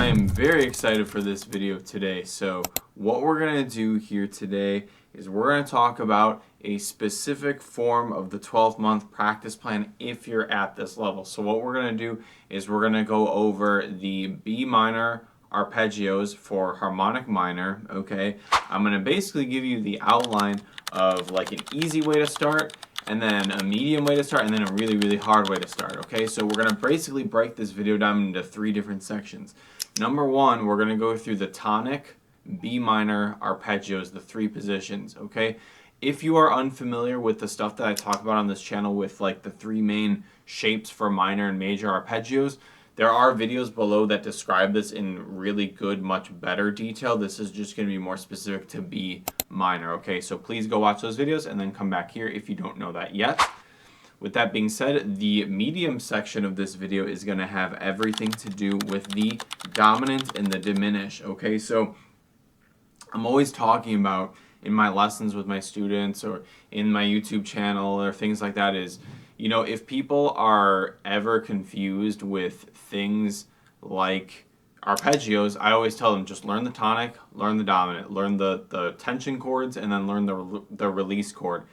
I am very excited for this video today. So what we're going to do here today is we're going to talk about a specific form of the 12-month practice plan if you're at this level. So what we're going to do is we're going to go over the B minor arpeggios for harmonic minor, okay? I'm going to basically give you the outline of like an easy way to start, and then a medium way to start, and then a really, really hard way to start, okay? So we're going to basically break this video down into 3 different sections. Number 1, we're going to go through the tonic, B minor arpeggios, the 3 positions, okay? If you are unfamiliar with the stuff that I talk about on this channel with like the 3 main shapes for minor and major arpeggios, there are videos below that describe this in really good, much better detail. This is just going to be more specific to B minor, okay? So please go watch those videos and then come back here if you don't know that yet. With that being said, the medium section of this video is going to have everything to do with the dominant and the diminished, okay? So I'm always talking about in my lessons with my students or in my YouTube channel or things like that is, you know, if people are ever confused with things like arpeggios, I always tell them just learn the tonic, learn the dominant, learn the tension chords, and then learn the release chord.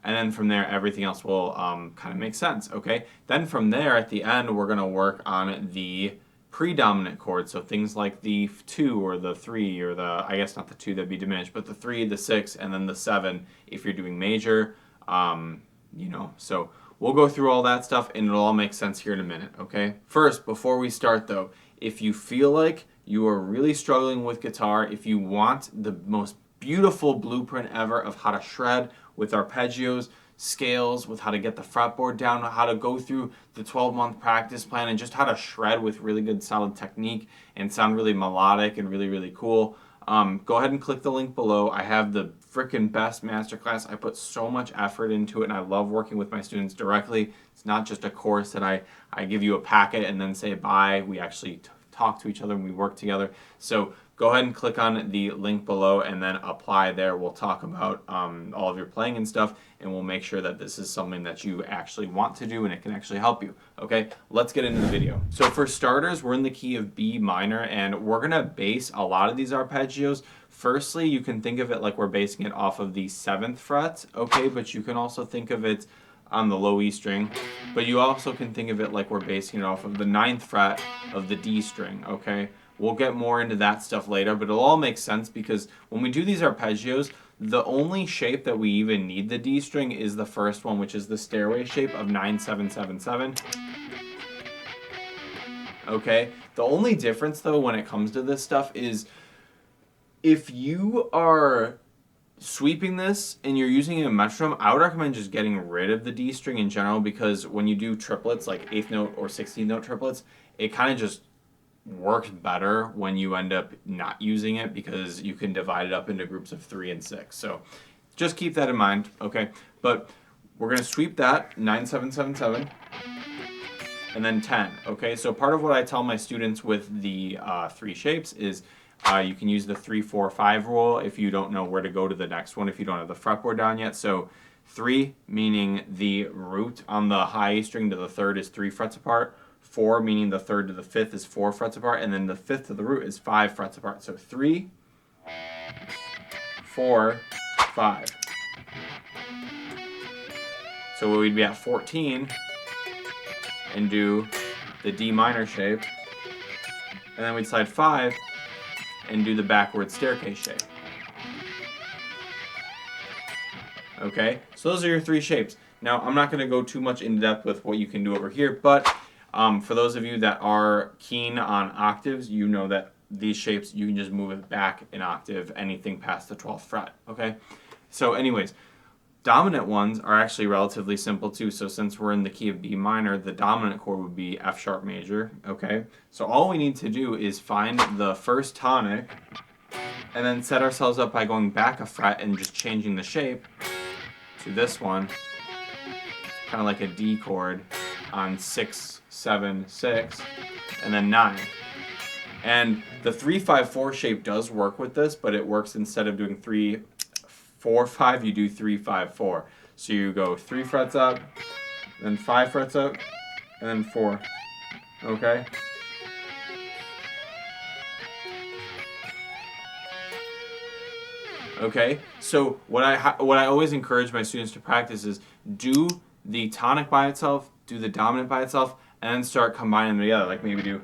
And then from there, everything else will kind of make sense, okay? Then from there, at the end, we're going to work on the predominant chords. So things like the 2 or the 3 or the, I guess not the 2, that'd be diminished, but the 3, the 6, and then the 7 if you're doing major, you know, so we'll go through all that stuff and it'll all make sense here in a minute, okay? First, before we start though, if you feel like you are really struggling with guitar, if you want the most beautiful blueprint ever of how to shred with arpeggios, scales, with how to get the fretboard down, how to go through the 12-month practice plan, and just how to shred with really good solid technique and sound really melodic and really, really cool, go ahead and click the link below. I have the freaking best masterclass. I put so much effort into it, and I love working with my students directly. It's not just a course that I give you a packet and then say bye. We actually talk to each other and we work together. So go ahead and click on the link below and then apply there. We'll talk about all of your playing and stuff, and we'll make sure that this is something that you actually want to do and it can actually help you. Okay, let's get into the video. So for starters, we're in the key of B minor, and we're gonna base a lot of these arpeggios. Firstly, you can think of it like we're basing it off of the 7th fret, okay, but you can also think of it on the low E string, but you also can think of it like we're basing it off of the 9th fret of the D string, okay? We'll get more into that stuff later, but it'll all make sense because when we do these arpeggios, the only shape that we even need the D string is the first one, which is the stairway shape of 9-7-7-7. Okay? The only difference though when it comes to this stuff is if you are sweeping this and you're using a metronome, I would recommend just getting rid of the D string in general, because when you do triplets, like 8th note or 16th note triplets, it kind of just works better when you end up not using it because you can divide it up into groups of 3 and 6. So just keep that in mind, okay? But we're going to sweep that 9-7-7-7 and then 10, okay? So part of what I tell my students with the 3 shapes is you can use the 3-4-5 rule if you don't know where to go to the next one, if you don't have the fretboard down yet. So 3 meaning the root on the high E string to the 3rd is 3 frets apart. 4 meaning the 3rd to the 5th is 4 frets apart, and then the 5th to the root is 5 frets apart. So 3, 4, 5. So we'd be at 14 and do the D minor shape, and then we'd slide 5 and do the backward staircase shape. Okay, so those are your 3 shapes. Now I'm not going to go too much in depth with what you can do over here, but for those of you that are keen on octaves, you know that these shapes, you can just move it back an octave, anything past the 12th fret, okay? So anyways, dominant ones are actually relatively simple too. So since we're in the key of B minor, the dominant chord would be F sharp major, okay? So all we need to do is find the first tonic and then set ourselves up by going back a fret and just changing the shape to this one, kind of like a D chord on 6, 7, 6, and then 9. And the 3-5-4 shape does work with this, but it works instead of doing 3, 4, 5, you do 3, 5, 4. So you go 3 frets up, then 5 frets up, and then 4. Okay? Okay, so what I always encourage my students to practice is do the tonic by itself, do the dominant by itself, and then start combining them together. Like maybe do.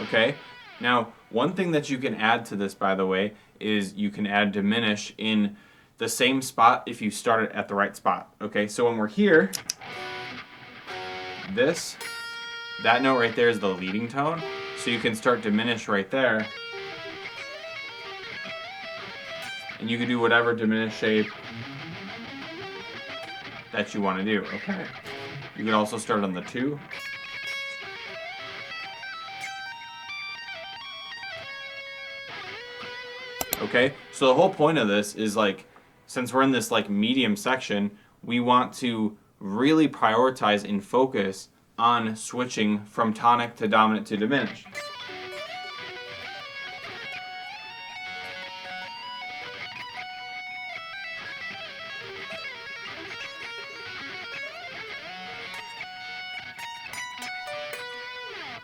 Okay, now one thing that you can add to this, by the way, is you can add diminish in the same spot if you start it at the right spot. Okay, so when we're here, that note right there is the leading tone, so you can start diminish right there, and you can do whatever diminished shape that you want to do. Okay, you can also start on the 2. Okay, so the whole point of this is like, since we're in this like medium section, we want to really prioritize and focus on switching from tonic to dominant to diminished.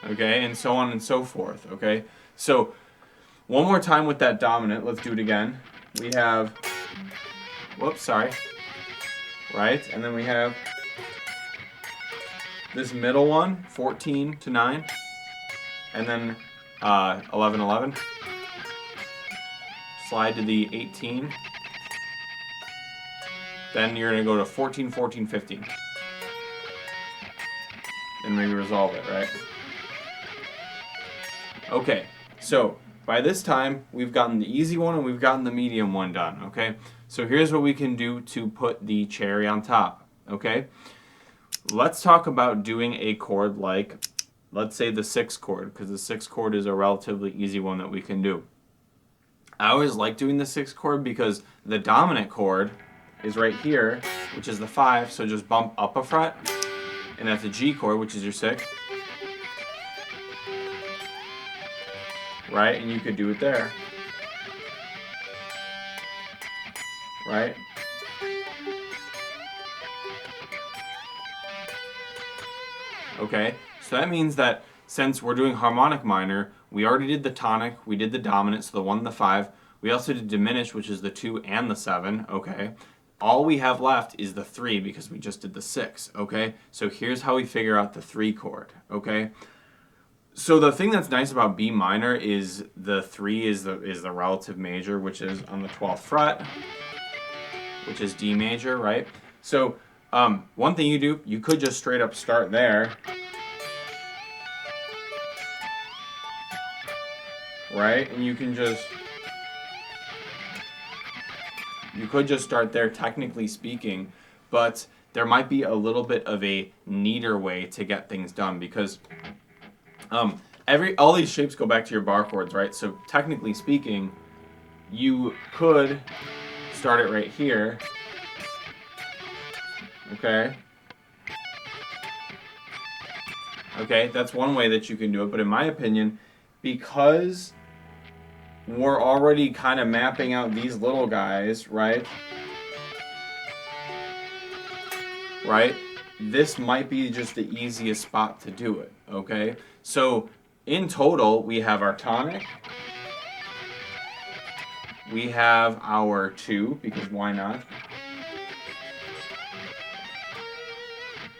Okay, and so on and so forth. Okay, so one more time with that dominant, let's do it again. We have, whoops, sorry, right, and then we have this middle one, 14 to 9, and then 11, 11. Slide to the 18. Then you're going to go to 14, 14, 15. And maybe resolve it, right? Okay, so by this time, we've gotten the easy one and we've gotten the medium one done, okay? So here's what we can do to put the cherry on top, okay? Let's talk about doing a chord like, let's say the 6th chord, because the 6th chord is a relatively easy one that we can do. I always like doing the 6th chord because the dominant chord is right here, which is the 5, so just bump up a fret, and that's a G chord, which is your 6th. Right, and you could do it there. Right? Okay, so that means that since we're doing harmonic minor, we already did the tonic, we did the dominant, so the 1 and the 5. We also did diminished, which is the 2 and the 7, okay? All we have left is the 3 because we just did the 6, okay? So here's how we figure out the 3 chord, okay? So the thing that's nice about B minor is the 3 is the relative major, which is on the 12th fret, which is D major, right? So one thing you do, you could just straight up start there, right? And you could just start there, technically speaking, but there might be a little bit of a neater way to get things done because all these shapes go back to your bar chords, right? So technically speaking, you could start it right here. Okay. Okay, that's one way that you can do it, but in my opinion, because we're already kind of mapping out these little guys, right? Right? This might be just the easiest spot to do it, okay? So in total, we have our tonic, we have our 2, because why not?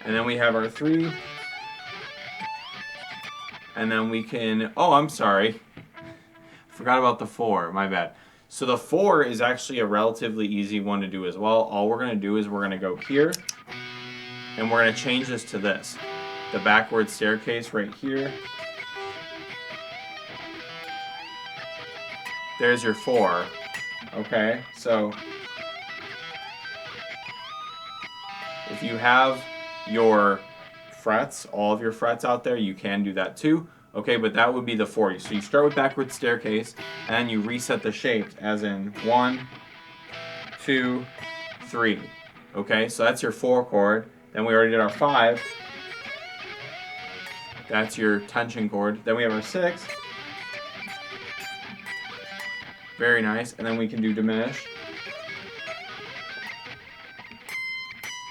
And then we have our 3, and then we can, oh, I'm sorry, forgot about the 4, my bad. So the 4 is actually a relatively easy one to do as well. All we're going to do is we're going to go here, and we're going to change this to this. The backward staircase right here. There's your 4. Okay, so if you have your frets, all of your frets out there, you can do that too. Okay, but that would be the 4. So you start with backward staircase, and then you reset the shapes, as in 1, 2, 3. Okay, so that's your 4 chord. Then we already did our 5. That's your tension chord. Then we have our 6. Very nice. And then we can do diminished.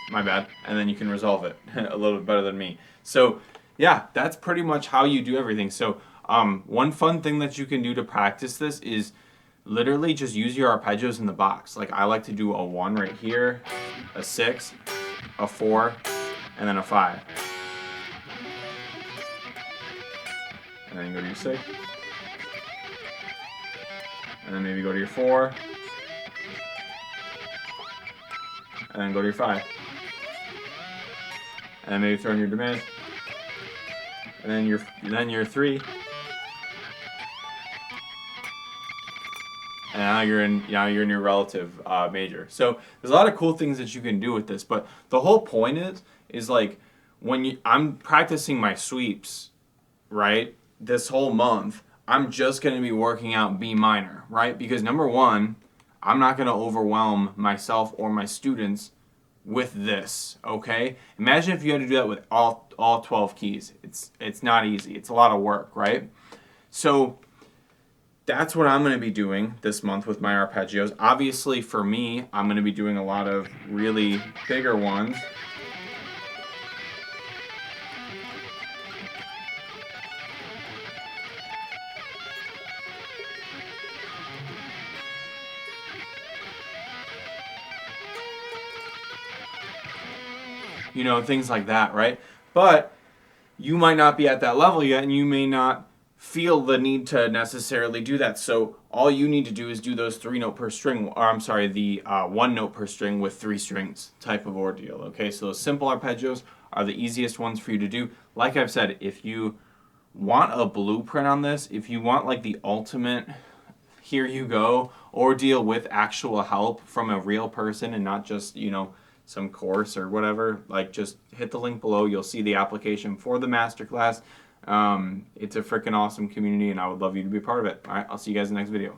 my bad, and then you can resolve it a little bit better than me. So yeah, that's pretty much how you do everything. So one fun thing that you can do to practice this is literally just use your arpeggios in the box. Like I like to do a 1 right here, a 6, a 4, and then a 5. And then you go to your 6. And then maybe go to your 4. And then go to your 5. And then maybe throw in your diminished. And then your 3. And now you're in your relative major. So there's a lot of cool things that you can do with this, but the whole point is like when I'm practicing my sweeps, right? This whole month, I'm just going to be working out B minor, right? Because number one, I'm not going to overwhelm myself or my students with this, okay? Imagine if you had to do that with all 12 keys. It's not easy. It's a lot of work, right? So that's what I'm going to be doing this month with my arpeggios. Obviously, for me, I'm going to be doing a lot of really bigger ones. You know, things like that, right? But you might not be at that level yet, and you may not feel the need to necessarily do that. So all you need to do is do those 3 note per string, or I'm sorry, the 1 note per string with 3 strings type of ordeal. Okay, so those simple arpeggios are the easiest ones for you to do. Like I've said, if you want a blueprint on this, if you want like the ultimate here you go ordeal with actual help from a real person and not just, you know, some course or whatever, like just hit the link below. You'll see the application for the masterclass. It's a freaking awesome community, and I would love you to be a part of it. All right, I'll see you guys in the next video.